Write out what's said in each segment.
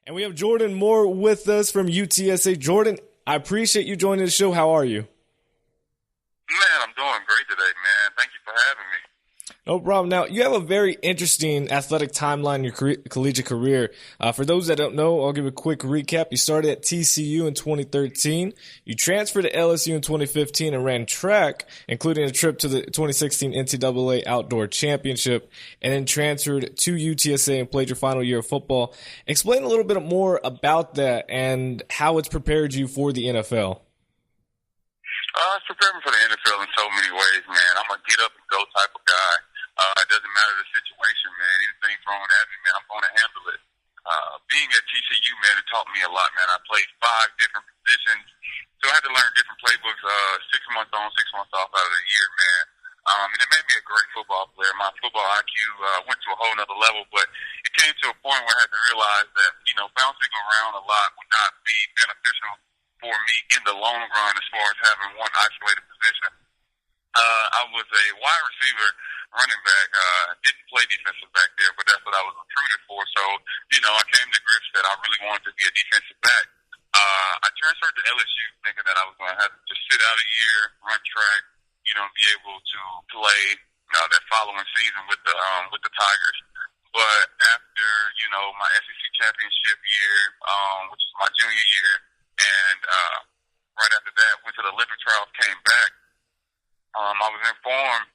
And we have Jordan Moore with us from UTSA. Jordan, I appreciate you joining the show. How are you? Man, I'm doing great today, man. Thank you for having me. No problem. Now, you have a very interesting athletic timeline in your collegiate career. For those that don't know, I'll give a quick recap. You started at TCU in 2013. You transferred to LSU in 2015 and ran track, including a trip to the 2016 NCAA Outdoor Championship, and then transferred to UTSA and played your final year of football. Explain a little bit more about that and how it's prepared you for the NFL. It's prepared me for the NFL in so many ways, man. I'm a get up and go type of guy. It doesn't matter the situation, man. Anything thrown at me, man, I'm going to handle it. Being at TCU, man, it taught me a lot, man. I played 5 different positions, so I had to learn different playbooks 6 months on, 6 months off out of the year, man. And it made me a great football player. My football IQ went to a whole nother level, but it came to a point where I had to realize that, bouncing around a lot would not be beneficial for me in the long run as far as having one isolated position. I was a wide receiver, running back. Didn't play defensive back there, but that's what I was recruited for. So, I came to grips that I really wanted to be a defensive back. I transferred to LSU thinking that I was going to have to just sit out a year, run track, be able to play that following season with the Tigers. But after, my SEC championship year, which was my junior year, and right after that, went to the Olympic trials, came back. I was informed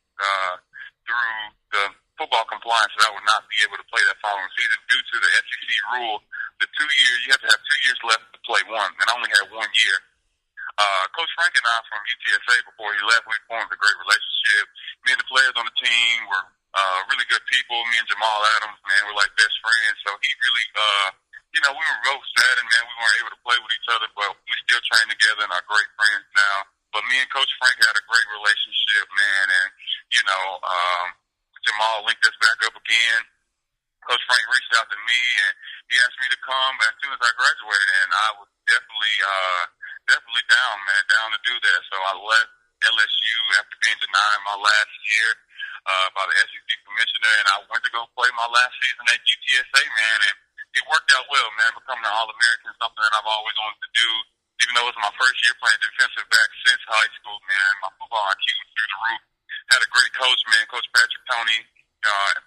through the football compliance that I would not be able to play that following season due to the SEC rule. You have to have 2 years left to play one, and I only had 1 year. Coach Frank and I from UTSA, before he left, we formed a great relationship. Me and the players on the team were really good people. Me and Jamal Adams, man, we're like best friends. So he really, we were both sad, and man, we weren't able to play with each other, but we still train together and are great friends now. But me and Coach Frank had a great relationship, man, and, Jamal linked us back up again. Coach Frank reached out to me, and he asked me to come as soon as I graduated, and I was definitely down to do that. So I left LSU after being denied my last year by the SEC commissioner, and I went to go play my last season at UTSA, man, and it worked out well, man, becoming an All-American, something that I've always wanted to do. Even though it was my first year playing defensive back since high school, man, my football IQ was through the roof. Had a great coach, man, Coach Patrick Toney,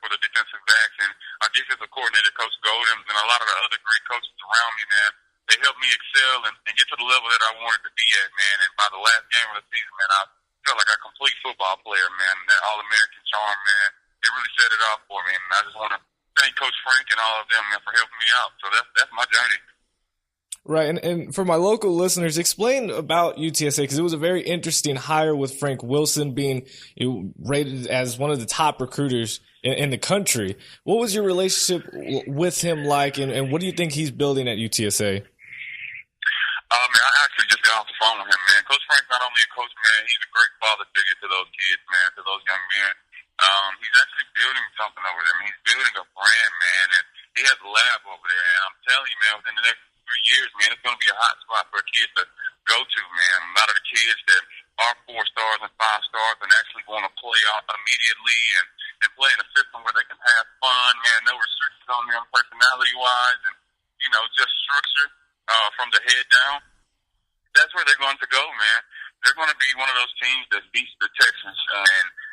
for the defensive backs, and our defensive coordinator, Coach Golden, and a lot of the other great coaches around me, man. They helped me excel and get to the level that I wanted to be at, man. And by the last game of the season, man, I felt like a complete football player, man. And that All-American charm, man, it really set it off for me. And I just want to thank Coach Frank and all of them, man, for helping me out. So that's my journey. Right, and for my local listeners, explain about UTSA, because it was a very interesting hire with Frank Wilson being rated as one of the top recruiters in the country. What was your relationship with him like, and what do you think he's building at UTSA? Man, I actually just got off the phone with him, man. Coach Frank's not only a coach, man, he's a great father figure to those kids, man, to those young men. He's actually building something over there. I mean, he's building a brand, man, and he has a lab over there. And I'm telling you, man, within the next 3 years, man, it's going to be a hot spot for kids to go to, man. A lot of the kids that are 4 stars and 5 stars and actually want to play out immediately and play in a system where they can have fun, man, no restrictions on them personality-wise, and, just structure from the head down. That's where they're going to go, man. They're going to be one of those teams that beats the Texans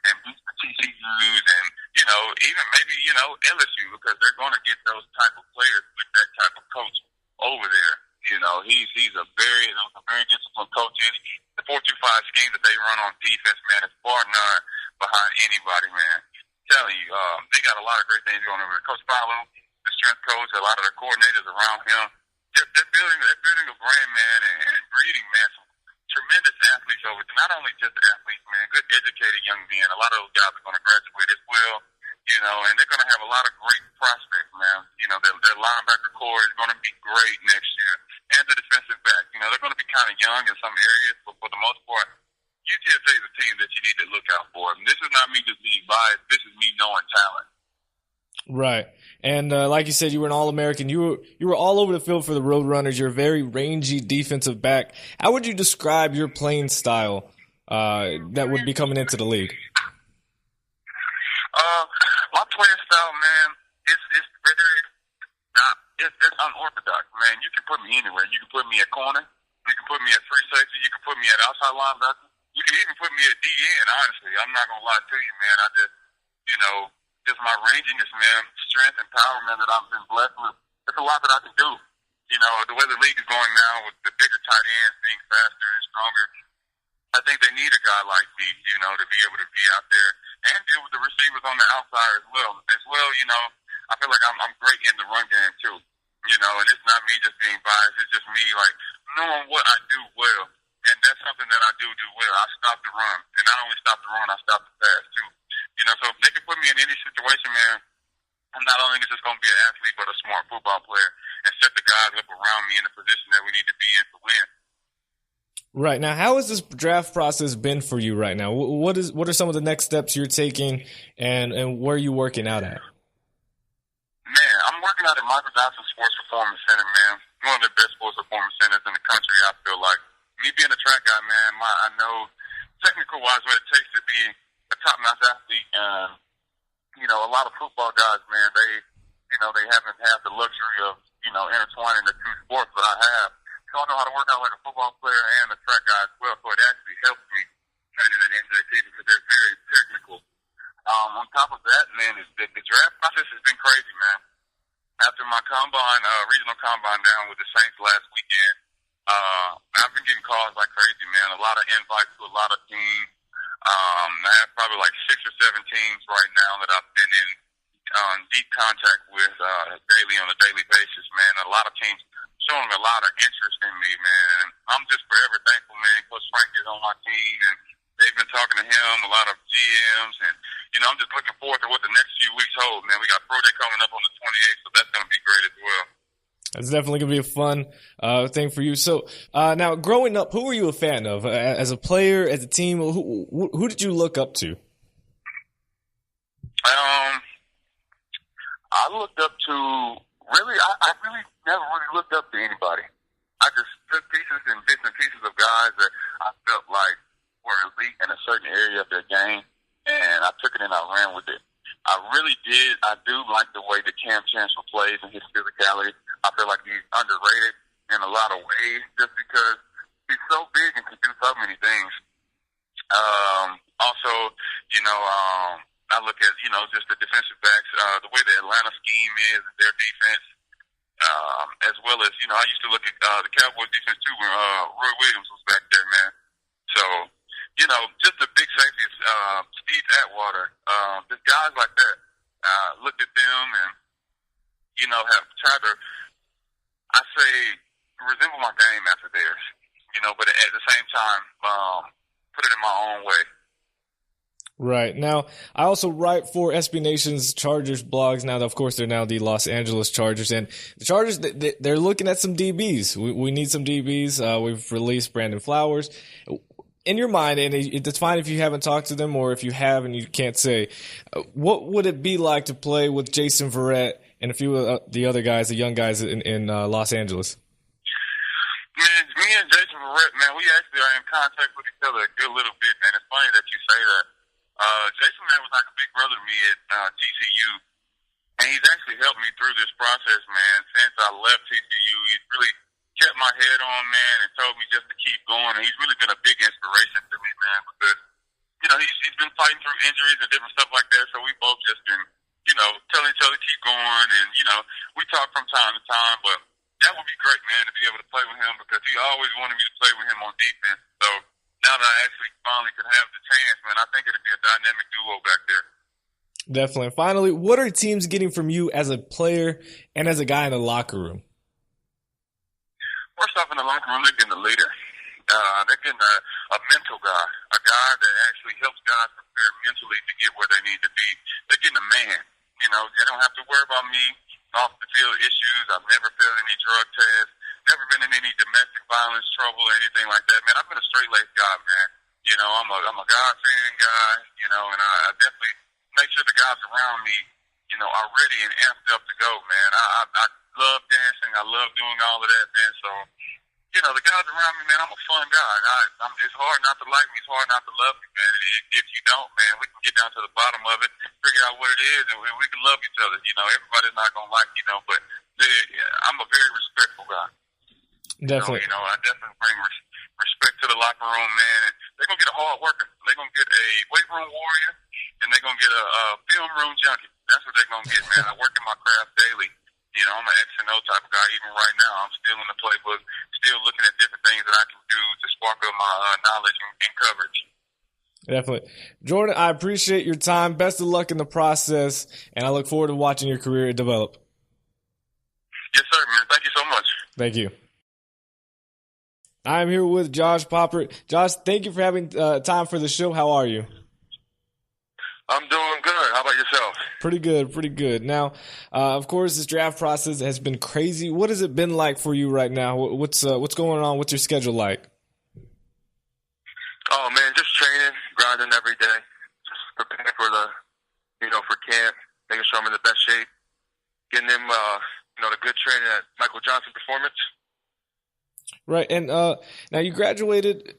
and beats the TCUs and, even maybe, LSU, because they're going to get those type of players with that type of coach over there. He's a very disciplined coach. And the 4-2-5 scheme that they run on defense, man, is far none behind anybody, man. I'm telling you, they got a lot of great things going over there. Coach Paulo, the strength coach, a lot of the coordinators around him, they're building a brand, man, and breeding, man, some tremendous athletes over there. Not only just athletes, man, good educated young men. A lot of those guys are going to graduate as well, and they're going to have a lot of great prospects, man. Their linebacker core is going to be great next year. And the defensive back, they're going to be kind of young in some areas, but for the most part, UTSA is a team that you need to look out for. And this is not me just being biased. This is me knowing talent. Right. And like you said, you were an All-American. You were all over the field for the Roadrunners. You're a very rangy defensive back. How would you describe your playing style that would be coming into the league? My playing style, man, it's very not it's unorthodox, man. You can put me anywhere. You can put me at corner. You can put me at free safety. You can put me at outside linebacker. You can even put me at DN, honestly. I'm not going to lie to you, man. I just, just my ranginess, man, strength and power, man, that I've been blessed with. It's a lot that I can do. The way the league is going now with the bigger tight ends being faster and stronger, I think they need a guy like me, to be able to be out there and deal with the receivers on the outside as well. I feel like I'm great in the run game too. And it's not me just being biased. It's just me, like, knowing what I do well. And that's something that I do well. I stop the run. And not only stop the run, I stop the pass too. So if they can put me in any situation, man, I'm not only just going to be an athlete, but a smart football player and set the guys up around me in the position that we need to be in to win. Right. Now, how has this draft process been for you right now? What are some of the next steps you're taking, and where are you working out at? Man, I'm working out at Michael Johnson Sports Performance Center, man. One of the best sports performance centers in the country, I feel like. Me being a track guy, man, I know technical-wise what it takes to be a top-notch athlete. A lot of football guys, man, they haven't had the luxury of, intertwining the two sports that I have. So I know how to work out like a football player and a track guy as well. So it actually helps me training at NJT because they're very technical. On top of that, man, the draft process has been crazy, man. After my regional combine down with the Saints last weekend, I've been getting calls like crazy, man. A lot of invites to a lot of teams. I have probably like 6 or 7 teams right now that I've been in deep contact with on a daily basis, man. A lot of teams showing a lot of interest in me, man. I'm just forever thankful, man. Coach Frank is on my team, and they've been talking to him, a lot of GMs, and, I'm just looking forward to what the next few weeks hold, man. We got Pro Day coming up on the 28th, so that's going to be great as well. It's definitely going to be a fun thing for you. So now, growing up, who were you a fan of? As a player, as a team, who did you look up to? I looked up to, I really never really looked up to anybody. I just took pieces and bits and pieces of guys that I felt like were elite in a certain area of their game, and I took it and I ran with it. I do like the way that Cam Chancellor plays and his physicality. I feel like he's underrated in a lot of ways just because he's so big and can do so many things. I look at, just the defensive backs, the way the Atlanta scheme is, their defense, as well as, I used to look at the Cowboys defense too when Roy Williams was back there, man. So, just the big safeties, Steve Atwater, just guys like that. Looked at them and, have tried to, resemble my game after theirs, but at the same time, put it in my own way. Right. Now, I also write for SB Nation's Chargers blogs. Now, of course, they're now the Los Angeles Chargers. And the Chargers, they're looking at some DBs. We need some DBs. We've released Brandon Flowers. In your mind, and it's fine if you haven't talked to them or if you have and you can't say, what would it be like to play with Jason Verrett and a few of the other guys, the young guys in Los Angeles? Man, me and Jason Verrett, man, we actually are in contact with each other a good little bit, man. It's funny that you say that. Jason, man, was like a big brother to me at TCU, and he's actually helped me through this process, man. Since I left TCU, he's really kept my head on, man, and told me just to keep going. And he's really been a big inspiration to me, man, because, he's been fighting through injuries and different stuff like that, so we both just been, telling each other to keep going, and, we talk from time to time, but that would be great, man, to be able to play with him because he always wanted me to play with him on defense. So now that I actually finally could have the chance, man, I think it'd be a dynamic duo back there. Definitely. Finally, what are teams getting from you as a player and as a guy in the locker room? First off, in the locker room, they're getting a leader. They're getting a mental guy, a guy that actually helps guys prepare mentally to get where they need to be. They're getting a man. They don't have to worry about me off the field issues. I've never failed any drug tests, never been in any domestic violence trouble or anything like that, man. I've been a straight-laced guy, man. I'm a God-fearing guy, and I definitely make sure the guys around me, are ready and amped up to go, man. I love dancing. I love doing all of that, man. So, the guys around me, man, I'm a fun guy. And it's hard not to like me. It's hard not to love me, man. If you don't, man, we can get down to the bottom of it, figure out what it is, and we can love each other. Everybody's not going to like you, but I'm a very respectful guy. Definitely. So, I definitely bring respect to the locker room, man. And they're going to get a hard worker. They're going to get a weight room warrior, and they're going to get a film room junkie. That's what they're going to get, man. I work in my craft daily. I'm an X and O type of guy. Even right now, I'm still in the playbook, still looking at different things that I can do to spark up my knowledge and coverage. Definitely. Jordan, I appreciate your time. Best of luck in the process, and I look forward to watching your career develop. Yes, sir, man. Thank you so much. Thank you. I'm here with Josh Poppert. Josh, thank you for having time for the show. How are you? I'm doing good. How about yourself? Pretty good. Now, of course, this draft process has been crazy. What has it been like for you right now? What's going on? What's your schedule like? Oh man, just training, grinding every day, just preparing for for camp, making sure I'm in the best shape, getting them, the good training at Michael Johnson Performance. Right, and now you graduated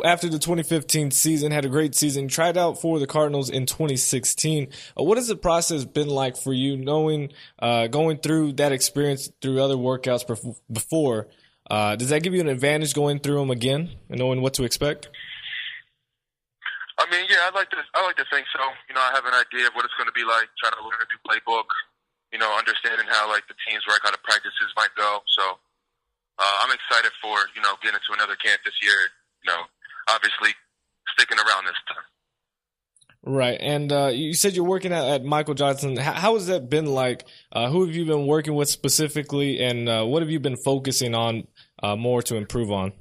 after the 2015 season, had a great season, tried out for the Cardinals in 2016. What has the process been like for you, knowing, going through that experience through other workouts before? Does that give you an advantage going through them again and knowing what to expect? I mean, yeah, I like to think so. I have an idea of what it's going to be like, trying to learn a new playbook, understanding how the teams work, how the practices might go. So I'm excited for, getting into another camp this year, obviously sticking around this time. Right, and you said you're working at Michael Johnson. How has that been like? Who have you been working with specifically, and what have you been focusing on more to improve on?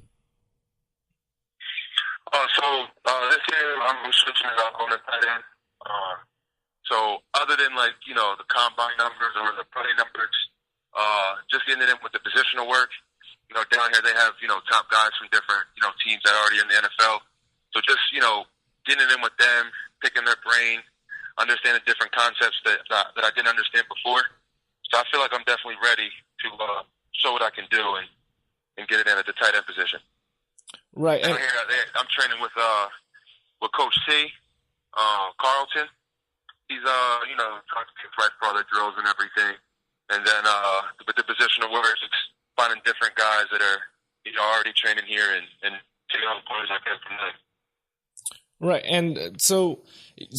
This year I'm switching it up on the tight end. So other than the combine numbers or the play numbers, just getting it in with the positional work. Down here they have top guys from different teams that are already in the NFL. So just getting it in with them, picking their brain, understanding different concepts that I didn't understand before. So I feel like I'm definitely ready to show what I can do and get it in at the tight end position. Right. Down here, I'm training with Coach C, Carlton. He's trying to get right for all the drills and everything. And then with the positional work, it's finding different guys that are already training here and taking on the points I can from them. Right, and so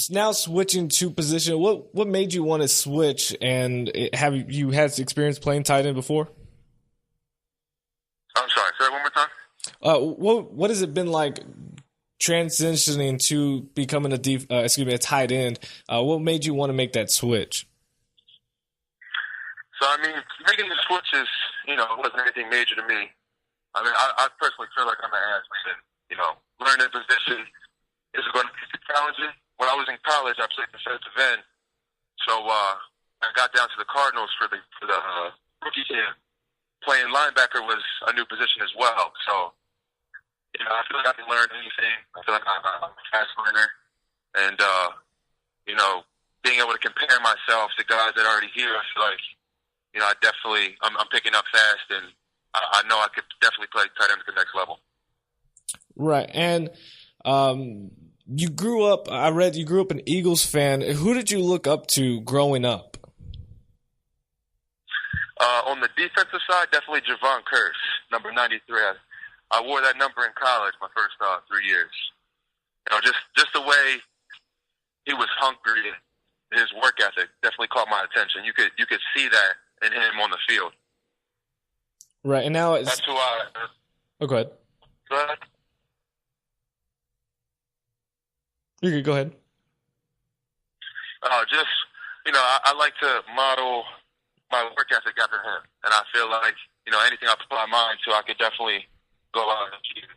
now switching to position, what made you want to switch, and have you had experience playing tight end before? I'm sorry, say that one more time. What has it been like transitioning to becoming a tight end? What made you want to make that switch? So I mean, making the switch is wasn't anything major to me. I mean, I personally feel like I'm an athlete, and learning the position is going to be challenging. When I was in college, I played defensive end, so I got down to the Cardinals for the rookie camp. Playing linebacker was a new position as well, so I feel like I can learn anything. I feel like I'm a fast learner, and being able to compare myself to guys that are already here, I feel like I'm picking up fast, and I know I could definitely play tight end at the next level. Right, and you grew up. I read you grew up an Eagles fan. Who did you look up to growing up? On the defensive side, definitely Javon Curse, number 93. I wore that number in college my first 3 years. Just the way he was hungry, his work ethic definitely caught my attention. You could see that in him on the field. Right, and now that's who I. Oh, go ahead. Go ahead. You could go ahead. I like to model my work ethic after him, and I feel like anything I put my mind to, I could definitely go out and achieve.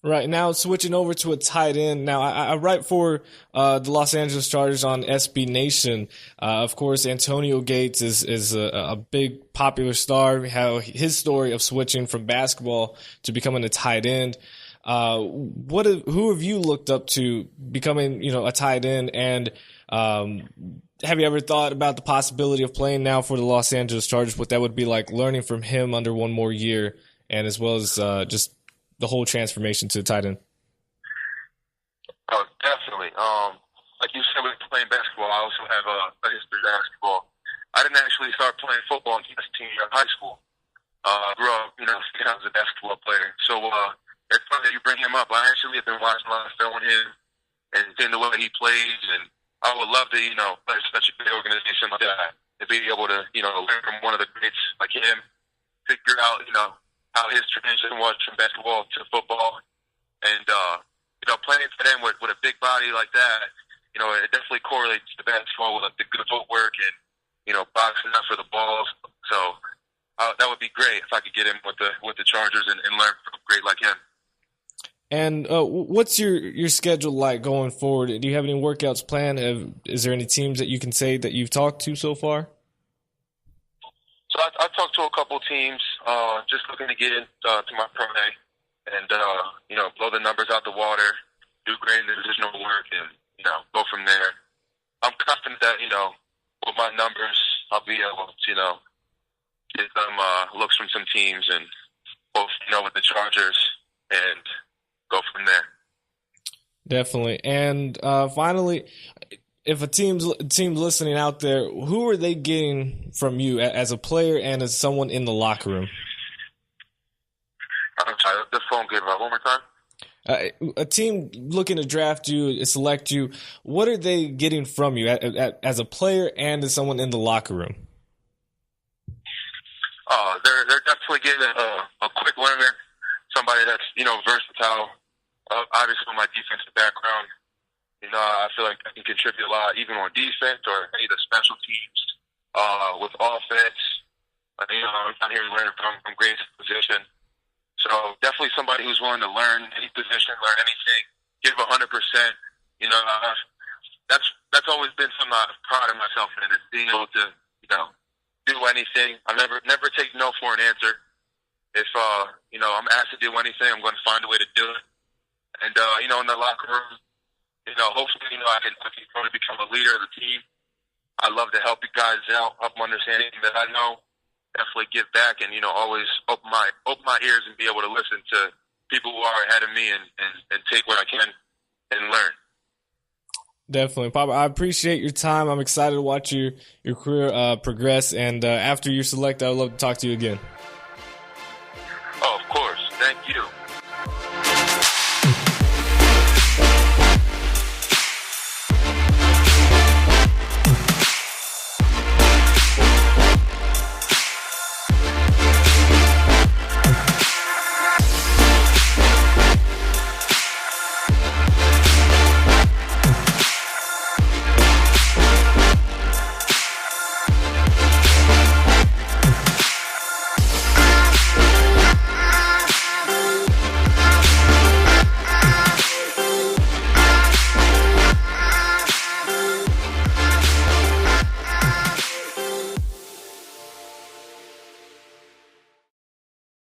Right, now switching over to a tight end. Now, I write for the Los Angeles Chargers on SB Nation. Of course, Antonio Gates is a big popular star. How his story of switching from basketball to becoming a tight end. Who have you looked up to becoming a tight end? And have you ever thought about the possibility of playing now for the Los Angeles Chargers? What that would be like, learning from him under one more year, and as well as just the whole transformation to tight end? Oh, definitely. Like you said, with playing basketball, I also have a history of basketball. I didn't actually start playing football until senior year of high school. I grew up, thinking I was a basketball player. So it's funny that you bring him up. I actually have been watching a lot of film on him and seeing the way he plays, and I would love to, play for such a big organization like that, to be able to, learn from one of the greats like him, figure out, how his transition was from basketball to football, and playing for them with a big body like that, it definitely correlates to basketball with the good footwork and boxing up for the balls. So that would be great if I could get in with the Chargers and learn from a great like him. And what's your schedule like going forward? Do you have any workouts planned? Is there any teams that you can say that you've talked to so far? So I talked to a couple teams, just looking to get into my pro day and blow the numbers out the water, do great in the divisional work, and go from there. I'm confident that with my numbers, I'll be able to get some looks from some teams and both with the Chargers and go from there. Definitely. And finally, if a team's listening out there, who are they getting from you as a player and as someone in the locker room? I'm sorry, the phone gave out. One more time. A team looking to draft you, select you, what are they getting from you as a player and as someone in the locker room? They're definitely getting a quick learner, somebody that's versatile. Obviously, with my defensive background, I feel like I can contribute a lot, even on defense or any of the special teams. With offense, I'm out here learning from great position. So definitely somebody who's willing to learn any position, learn anything, give 100%. That's always been something I've prided myself in, is being able to do anything. I never take no for an answer. If I'm asked to do anything, I'm going to find a way to do it. And in the locker room, hopefully I can grow to become a leader of the team. I love to help you guys out, help them understand anything that I know. Definitely give back and, always open my ears and be able to listen to people who are ahead of me and take what I can and learn. Definitely. Papa, I appreciate your time. I'm excited to watch your career progress. And after you're selected, I would love to talk to you again.